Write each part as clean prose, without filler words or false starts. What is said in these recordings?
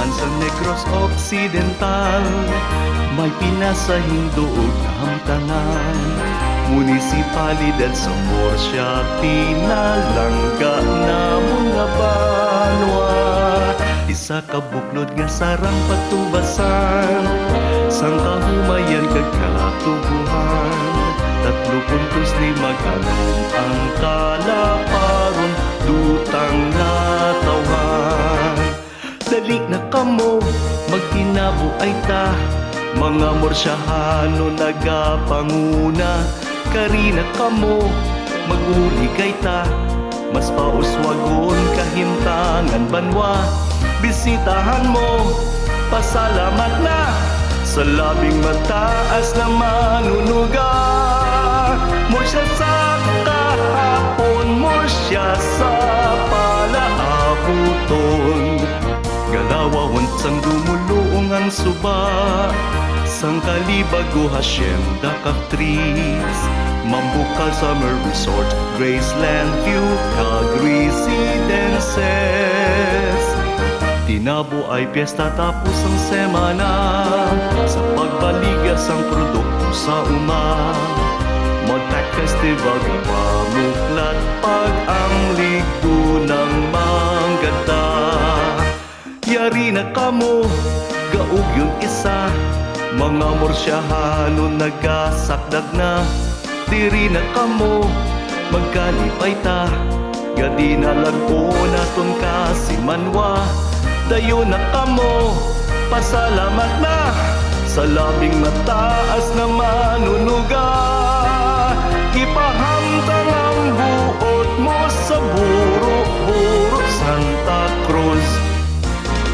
Daan sa Negros Occidental, may pinasahing duog na hamtanan. Munisipalidad sa Murcia, pinalangga na mga banwa. Isa ka buklod nga sarang patubasan, sang kahumayan kagkatubuhan. 35 ang kalaparon, dutang natawhan. Dali na kamo, magtinabo ay ta, mga Murciahano nagapanguna. Karina kamo, mag-uli kay ta, mas pauswagon kahimtangan banwa. Bisitahan mo, pasalamat na, sa labing mataas na manunuga. Murcia sa kahapon, Murcia sa palaabuton. Galawawon sang dumuluong ang suba, sang Calibago, Hacienda, Catriz, Mambucal Summer Resort, Graceland View, Cag Residences. Tinabo ay piyesta tapos ang semana, sa pagbaligas ang produkto sa uma. Montag Festival, pamuklat pag ang ligo ng mangganda. Yari na kamo, gaug yung isa, mga Murciahano nagasakdag na. Diri na kamo, magkalipay ta, gadi na lagpo naton kasi manwa. Dayo na kamo, pasalamat na, sa labing mataas na manunuga. Ipahamtang ang buot mo sa Buro-Buro, Santa Cruz.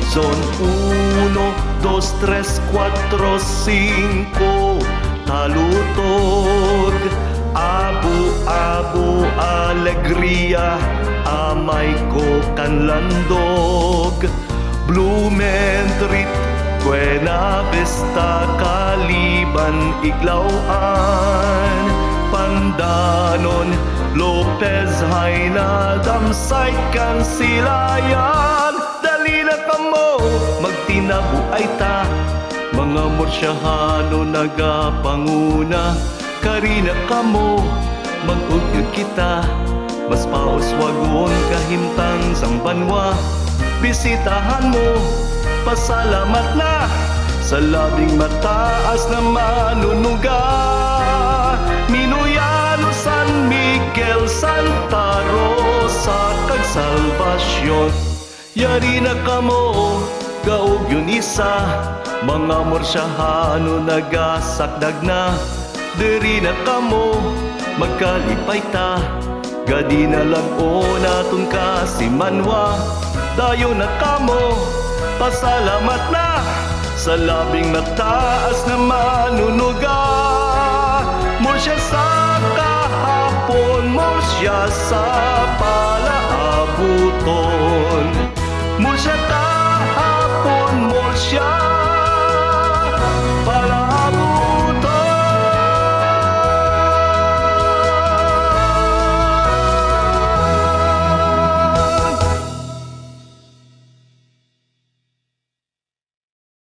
Zone 1, 2, 3, 4, 5, Talutog, Abu-Abu, Alegria, Amay ko Kanlandog, Blumentritt, Buena Vista, Kaliban, Iglauan, Pandanon, Lopez, Haina, Damsay, Kansilayan. Dali na kamo, magtinabo ay ta, mga Murciahano nagapanguna. Karina kamo, mag-ugyod kita, mas pauswagon kahimtang sang banwa. Bisitahan mo, pasalamat na, sa labing mataas na manunuga. Minuyano, San Miguel, Santa Rosa, kag Salvacion. Yari na kamo, gaug yun isa, mga Murciahano nagasakdag na. Diri na kamo, magkalipay ta, gadi na lang o naton kasi manwa. Dayo na kamo, pasalamat na, sa labing mataas na manunuga. Murcia sa kahapon, Murcia sa